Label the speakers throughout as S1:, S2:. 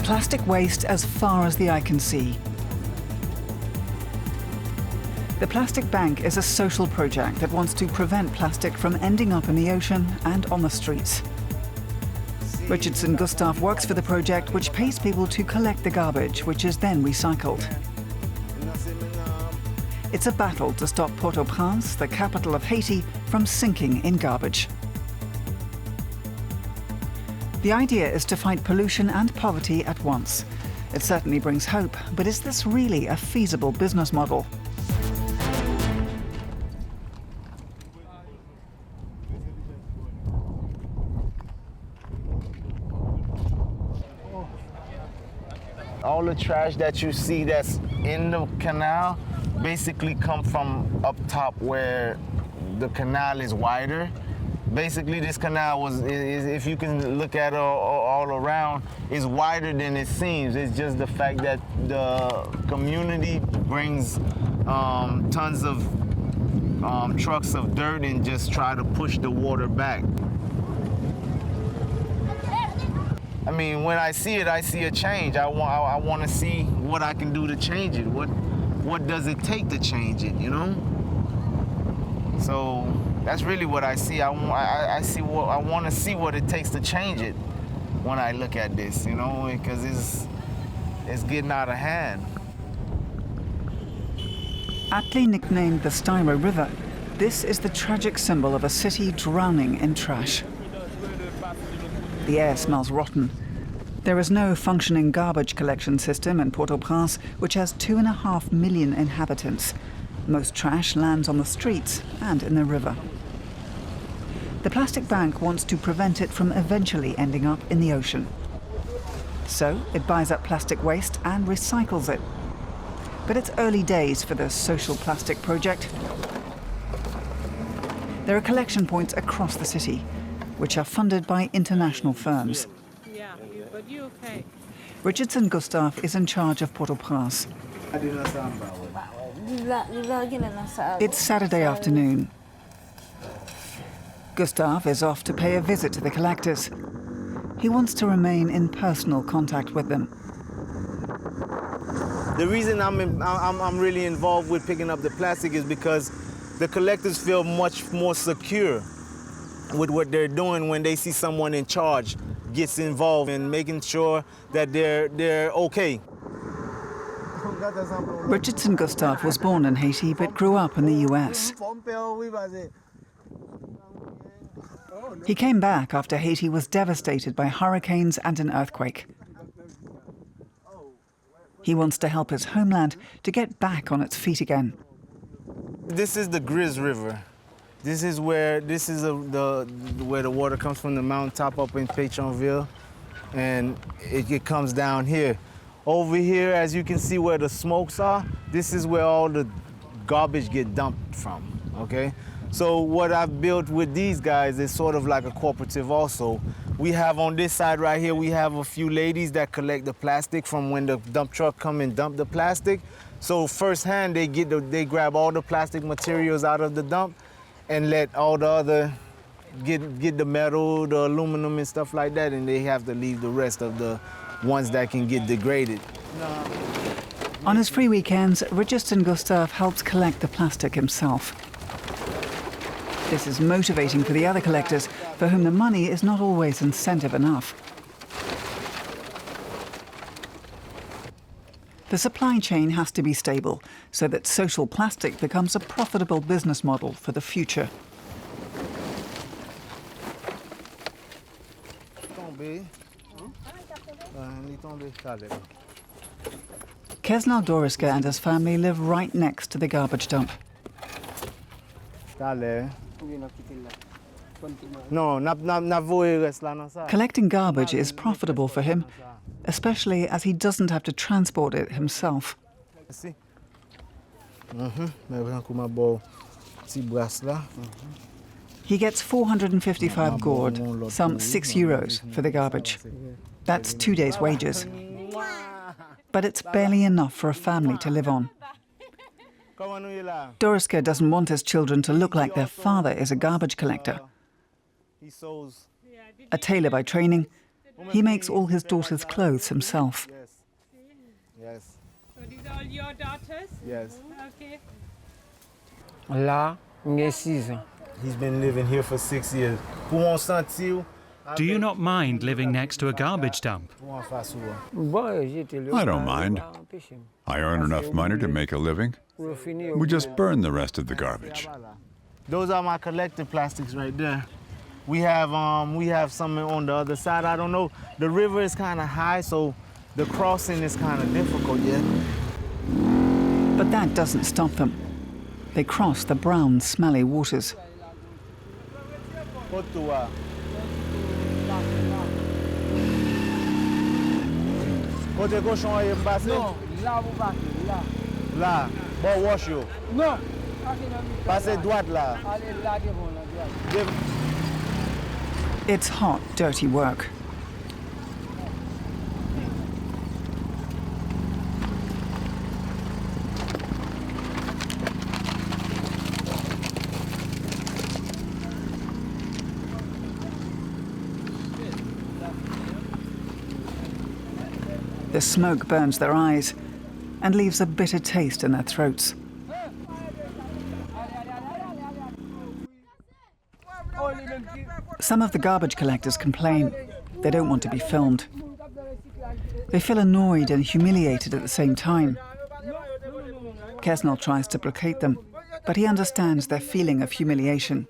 S1: Plastic waste as far as the eye can see. The Plastic Bank is a social project that wants to prevent plastic from ending up in the ocean and on the streets. Richardson Gustave works for the project, which pays people to collect the garbage, which is then recycled. It's a battle to stop Port-au-Prince, the capital of Haiti, from sinking in garbage. The idea is to fight pollution and poverty at once. It certainly brings hope, but is this really a feasible business model?
S2: All the trash that you see that's in the canal basically come from up top where the canal is wider. Basically, this canal if you can look at it all around, is wider than it seems. It's just the fact that the community brings tons of trucks of dirt and just try to push the water back. I mean, when I see it, I see a change. I want to see what I can do to change it. What does it take to change it, you know? So that's really what I see. I want to see what it takes to change it when I look at this, you know, because it's getting out of hand.
S1: Aptly nicknamed the Styro River, this is the tragic symbol of a city drowning in trash. The air smells rotten. There is no functioning garbage collection system in Port-au-Prince, which has 2.5 million inhabitants. Most trash lands on the streets and in the river. The Plastic Bank wants to prevent it from eventually ending up in the ocean. So it buys up plastic waste and recycles it. But it's early days for the social plastic project. There are collection points across the city, which are funded by international firms.
S3: Yeah, but you okay?
S1: Richardson Gustave is in charge of Port-au-Prince. It's Saturday afternoon. Gustave is off to pay a visit to the collectors. He wants to remain in personal contact with them.
S2: The reason I'm really involved with picking up the plastic is because the collectors feel much more secure with what they're doing when they see someone in charge gets involved in making sure that they're okay.
S1: Richardson Gustave was born in Haiti but grew up in the US. He came back after Haiti was devastated by hurricanes and an earthquake. He wants to help his homeland to get back on its feet again.
S2: This is the Gris River. This is where the water comes from the mountaintop up in Pétionville, and it comes down here. Over here, as you can see where the smokes are, this is where all the garbage get dumped from, okay? So what I've built with these guys is sort of like a cooperative also. We have on this side right here, we have a few ladies that collect the plastic from when the dump truck come and dump the plastic. So firsthand, they grab all the plastic materials out of the dump and let all the other get the metal, the aluminum and stuff like that, and they have to leave the rest of the ones that can get degraded.
S1: On his free weekends, Richardson Gustave helps collect the plastic himself. This is motivating for the other collectors, for whom the money is not always incentive enough. The supply chain has to be stable so that social plastic becomes a profitable business model for the future. Kesnal Doriska and his family live right next to the garbage dump. Collecting garbage is profitable for him, especially as he doesn't have to transport it himself. He gets 455 gourd, some €6 for the garbage. That's 2 days' wages. But it's barely enough for a family to live on. Doriska doesn't want his children to look like their father is a garbage collector. A tailor by training, He makes all his daughter's clothes himself.
S2: Yes. Yes.
S3: So these are all your daughters?
S2: Yes.
S3: Okay.
S4: Là, j'ai 6 ans.
S2: He's been living here for 6 years.
S5: Do you not mind living next to a garbage dump?
S4: I
S6: don't mind. I earn enough money to make a living. We just burn the rest of the garbage.
S2: Those are my collected plastics right there. We have some on the other side. I don't know. The river is kind of high, so the crossing is kind of difficult, yeah.
S1: But that doesn't stop them. They cross the brown, smelly waters.
S2: Côté cochon, il est passé?
S4: Non, là, vous partez, là.
S2: Là, bon, wash you.
S4: Non.
S2: Passez droite là.
S4: Allez là devant, là, droite.
S1: It's hot, dirty work. The smoke burns their eyes and leaves a bitter taste in their throats. Some of the garbage collectors complain. They don't want to be filmed. They feel annoyed and humiliated at the same time. Kesnel tries to placate them, but he understands their feeling of humiliation.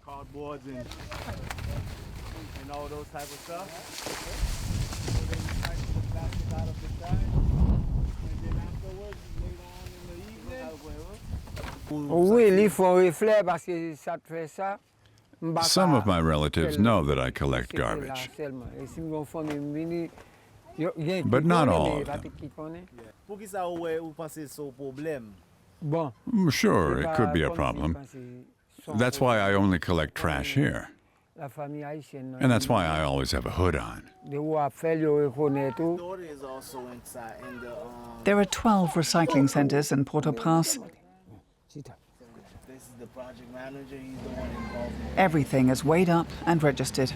S2: Cardboards and all those type of stuff.
S4: Oui, ils font reflet parce que ça te fait ça.
S6: Some of my relatives know that I collect garbage, but not all of them. Sure, it could be a problem. That's why I only collect trash here. And that's why I always have a hood on.
S1: There are 12 recycling centres in Port-au-Prince.
S2: This is the project manager. He's the one involved.
S1: Everything is weighed up and registered.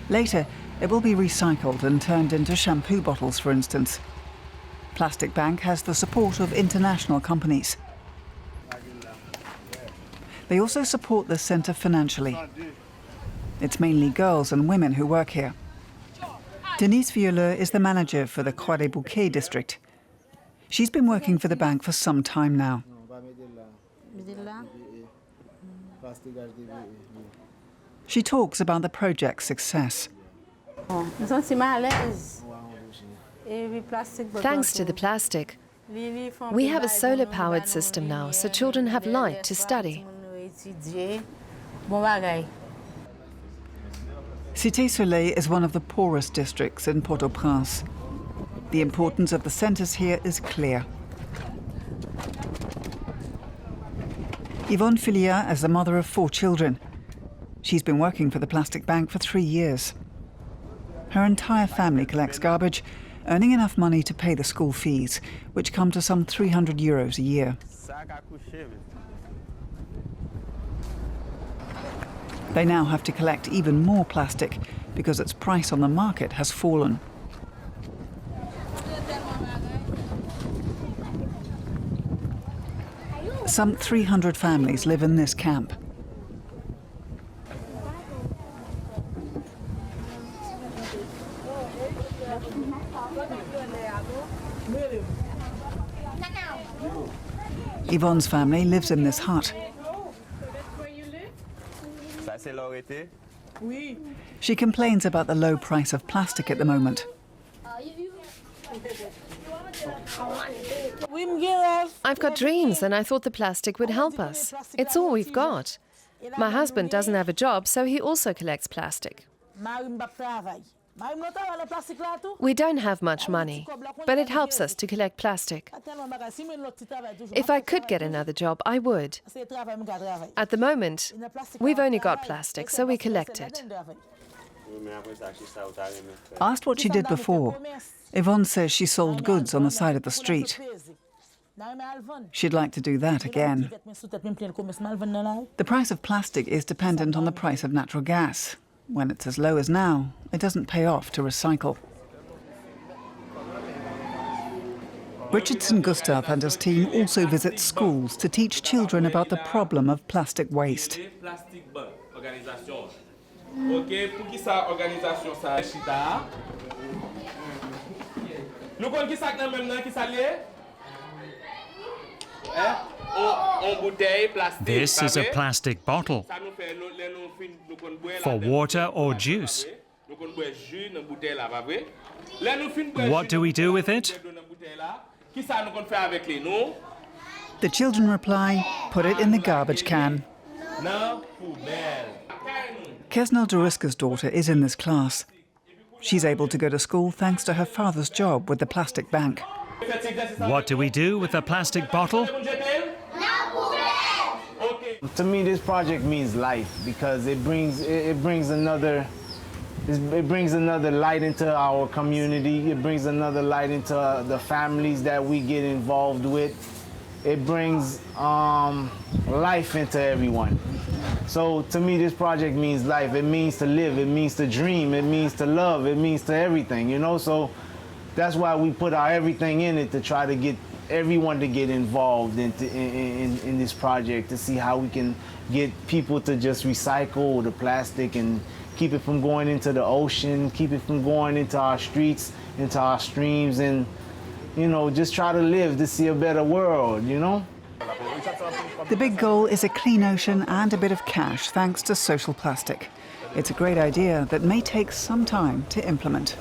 S1: Later, it will be recycled and turned into shampoo bottles, for instance. Plastic Bank has the support of international companies. They also support the centre financially. It's mainly girls and women who work here. Denise Violeur is the manager for the Croix des Bouquets district. She's been working for the bank for some time now. She talks about the project's success.
S7: Thanks to the plastic, we have a solar-powered system now, so children have light to study.
S1: Cité Soleil is one of the poorest districts in Port-au-Prince. The importance of the centres here is clear. Yvonne Filliat is the mother of 4 children. She's been working for the Plastic Bank for 3 years. Her entire family collects garbage, earning enough money to pay the school fees, which come to some €300 a year. They now have to collect even more plastic because its price on the market has fallen. Some 300 families live in this camp. Yvonne's family lives in this hut. She complains about the low price of plastic at the moment.
S7: I've got dreams, and I thought the plastic would help us. It's all we've got. My husband doesn't have a job, so he also collects plastic. We don't have much money, but it helps us to collect plastic. If I could get another job, I would. At the moment, we've only got plastic, so we collect it.
S1: Asked what she did before, Yvonne says she sold goods on the side of the street. She'd like to do that again. The price of plastic is dependent on the price of natural gas. When it's as low as now, it doesn't pay off to recycle. Richardson Gustave and his team also visit schools to teach children about the problem of plastic waste.
S5: This is a plastic bottle for water or juice. What do we do with it?
S1: The children reply, put it in the garbage can. Kesnel Deriska's daughter is in this class. She's able to go to school thanks to her father's job with the plastic bank.
S5: What do we do with a plastic bottle?
S2: To me, this project means life because it brings another light into our community. It brings another light into the families that we get involved with. It brings life into everyone. So to me, this project means life. It means to live. It means to dream. It means to love. It means to everything, you know? So that's why we put our everything in it, to try to get everyone to get involved in this project, to see how we can get people to just recycle the plastic and keep it from going into the ocean, keep it from going into our streets, into our streams, and, you know, just try to live to see a better world, you know?
S1: The big goal is a clean ocean and a bit of cash thanks to social plastic. It's a great idea that may take some time to implement.